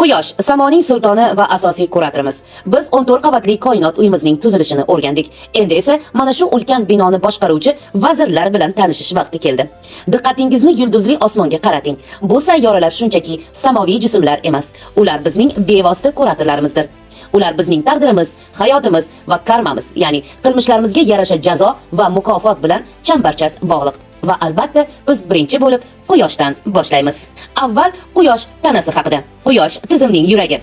Quyosh samoning sultoni va asosiy kuratorimiz. Biz 14 qavatli koinot uyimizning tuzilishini o'rgandik. Endi esa mana shu ulkan binoni boshqaruvchi vazirlar bilan tanishish vaqti keldi. Diqqatingizni yulduzli osmonga qarating. Bu sayyoralar shunchaki samoviy jismlar emas. Ular bizning bevosita kuratorlarimizdir. Ular bizning taqdirimiz, hayotimiz va karmamiz, ya'ni qilmishlarimizga yarasha jazo va mukofot bilan chambarchas bog'liq. Va albatta biz birinchi bo'lib Quyoshdan boshlaymiz. Avval Quyosh tanasi haqida. Quyosh tizimning yuragi.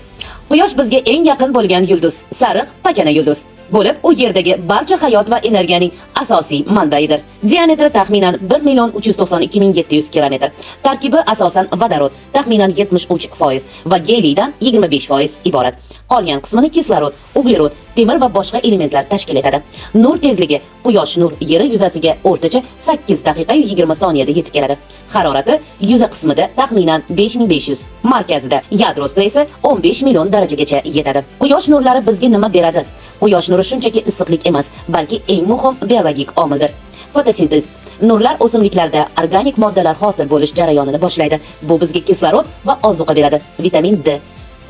Quyosh bizga eng yaqin bo'lgan yulduz, sariq pakana yulduz bo'lib, u yerdagi barcha hayot va energiyaning asosiy manbaidir. Diametri taxminan 1.392.700 kilometr. Tarkibi asosan vodorod, taxminan 73% va geliydan 25% iborat. Qolgan qismini kislorod, uglerod, temir va boshqa elementlar tashkil etadi. Nur tezligi. Quyosh nur yer yuzasiga o'rtacha 8 daqiqa 20 soniyada yetib keladi. Harorati yuza qismida taxminan 5500, markazida, yadrosida esa 15 million darajagacha yetadi. Quyosh nurlari bizga nima beradi? Quyosh nuri shunchaki issiqlik emas, balki eng muhim biologik omildir. Fotosintez. Nurlar o'simliklarda organik moddalar hosil bo'lish jarayonini boshlaydi. Bu bizga kislorod va ozuqa beradi. Vitamin D.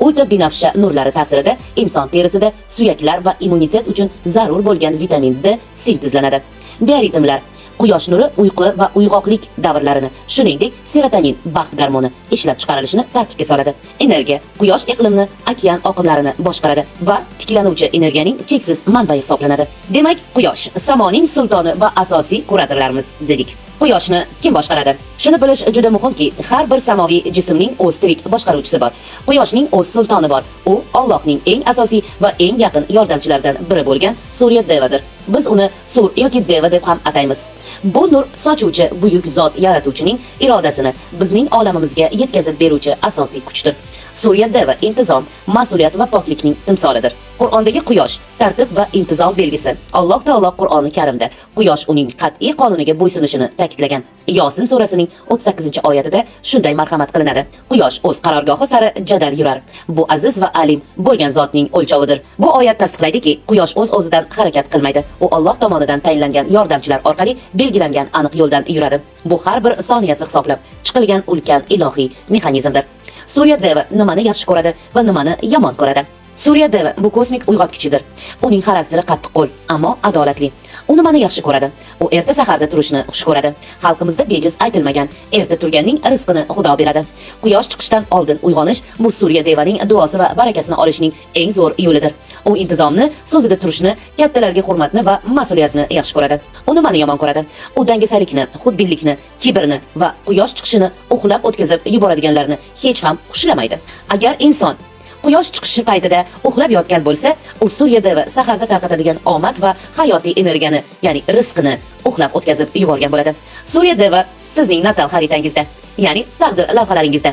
Ultrabinafsha nurlari ta'sirida inson terisida suyaklar va immunitet uchun zarur bo'lgan vitamin D sintezlanadi. Bioritmlar. Quyosh nuri uyqu va uyg'oqlik davrlarini, shuningdek, serotonin, baxt gormoni ishlab chiqarilishini tartibga soladi. Energiya. Quyosh iqlimni, okean oqimlarini boshqaradi va tiklanuvchi energiyaning cheksiz manbai hisoblanadi. Demak, Quyosh samoning sultoni va asosiy kuratorlarimiz dedik. Quyoshni kim boshqaradi? Shuni bilish juda muhimki, har bir samoviy jismning o'z tirik boshqaruvchisi bor. Quyoshning o'z sultoni bor. U Allohning eng asosiy va eng yaqin yordamchilaridan biri bo'lgan Surya Devadir. Biz uni Sur yoki Deva deb ham ataymiz. Bu nur sochuvchi buyuk zot yaratuvchining irodasini bizning olamimizga yetkazib beruvchi asosiy kuchdir. Surya Deva intizom, mas'uliyat va poklikning timsolidir. Qur'ondagi Quyosh tartib va intizom belgisi. Alloh taolo Qur'oni Karimda Quyosh uning qat'iy qonuniga bo'ysunishini ta'kidlagan. Yosin surasining 38-oyatida shunday marhamat qilinadi. Quyosh o'z qarorgohi sari jadal yurar. Bu aziz va alim bo'lgan zotning o'lchovidir. Bu oyat tasdiqlaydiki, Quyosh o'z-o'zidan harakat qilmaydi. U Alloh tomonidan tayinlangan yordamchilar orqali belgilangan aniq yo'ldan yuradi. Bu har bir soniyasi hisoblab chiqilgan ulkan ilohiy mexanizmdir. Surya Deva nimani yaxshi ko'radi va nimani yomon ko'radi? Surya Deva bu kosmik uyg'otgichidir. Uning xarakteri qattiqqo'l, ammo adolatli. U nimani yaxshi ko'radi? U erta saharda turishni xush ko'radi. Xalqimizda bejiz aytilmagan, erta turganning rizqini Xudo beradi. Quyosh chiqishdan oldin uyg'onish bu Surya Devaning duosi va barakasini olishning eng zo'r yo'lidir. U intizomni, so'zida turishni, kattalarga hurmatni va mas'uliyatni yaxshi ko'radi. U nimani yomon ko'radi? U dangasalikni, xudbinlikni, kibrni va quyosh chiqishini uxlab o'tkazib yuboradiganlarni hech ham xushlamaydi. Agar inson Quyosh chiqishi paytida uxlab yotgan bo'lsa, u Surya Deva saharda tarqatadigan omad va hayotiy energiyani, ya'ni rizqini uxlab o'tkazib yuborgan bo'ladi. Surya Deva sizning natal xaritangizda, ya'ni taqdir lavhalaringizda.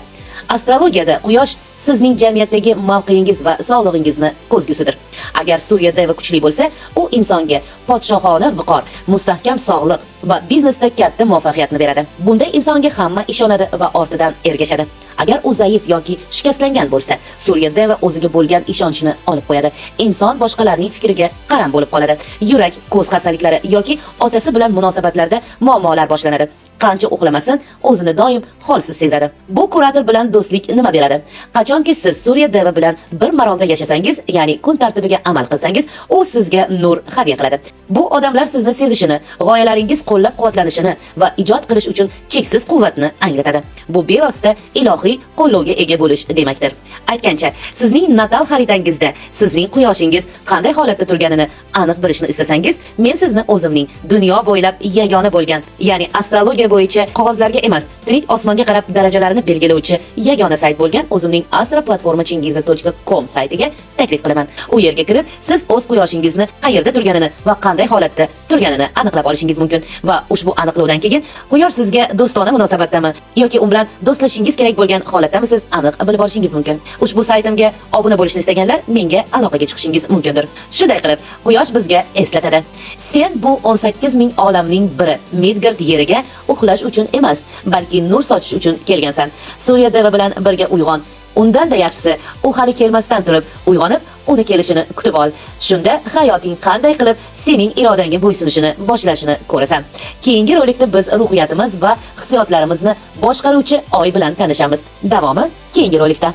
Astrologiyada Quyosh sizning jamiyatdagi mavqeingiz va sog'lig'ingizni ko'zgusidir. Agar Surya Deva kuchli bo'lsa, u insonga podshohona viqor, mustahkam sog'liq va biznesda katta muvaffaqiyatni beradi. Bunda insonga hamma ishonadi va ortidan ergashadi. Agar u zaif yoki shikastlangan bo'lsa, Surya Deva o'ziga bo'lgan ishonchni olib qo'yadi. Inson boshqalarning fikriga qaram bo'lib qoladi. Yurak, ko'z xastaliklari yoki otasi bilan munosabatlarda muammolar boshlanadi. Qancha uxlamasin, o'zini doim holsiz sezadi. Bu kurator bilan do'stlik nima beradi? Qachonki siz Surya Deva bilan bir maromda yashasangiz, ya'ni kun tartibiga amal qilsangiz, u sizga nur hadya qiladi. Bu odamlar sizni sezishini, g'oyalaringiz qo'llab-quvvatlanishini va ijod qilish uchun cheksiz quvvatni anglatadi. Bu bevosita ilohiy qo'llovga ega bo'lish demakdir. Aytgancha, sizning natal xaritangizda sizning quyoshingiz qanday holatda turganini aniq bilishni istasangiz, men sizni o'zimning dunyo bo'ylab yagona bo'lgan, ya'ni astrologiya bo'yicha qog'ozlarga emas, tirik osmonga qarab darajalarini belgilovchi yagona sayt bo'lgan o'zimning astroplatforma.com saytiga taklif qilaman. U yerga kirib, siz o'z quyoshingizni qayerda turganini va qanday holatda turganini aniqlab olishingiz mumkin va ushbu aniqlovdan keyin Quyosh sizga do'stona munosabatdami yoki u bilan do'stlashishingiz kerak bo'lgan holatdamisiz aniq bilib olishingiz mumkin. Ushbu saytimga obuna bo'lishni istaganlar menga aloqaga chiqishingiz mumkindir. Shunday qilib, Quyosh bizga eslatadi. Sen bu 18 ming olamning biri, Midgard yeriga uxlash uchun emas, balki nur sochish uchun kelgansan. Surya Deva bilan birga uyg'on. Undan da yaxshisi, u hali kelmasdan turib, uyg'onib, uni kelishini kutib ol. Shunda hayoting qanday qilib sening irodangga bo'ysunishini boshlashini ko'rasan. Keyingi rolikda biz ruhiyatimiz va hissiyotlarimizni boshqaruvchi oy bilan tanishamiz. Davomi keyingi rolikda.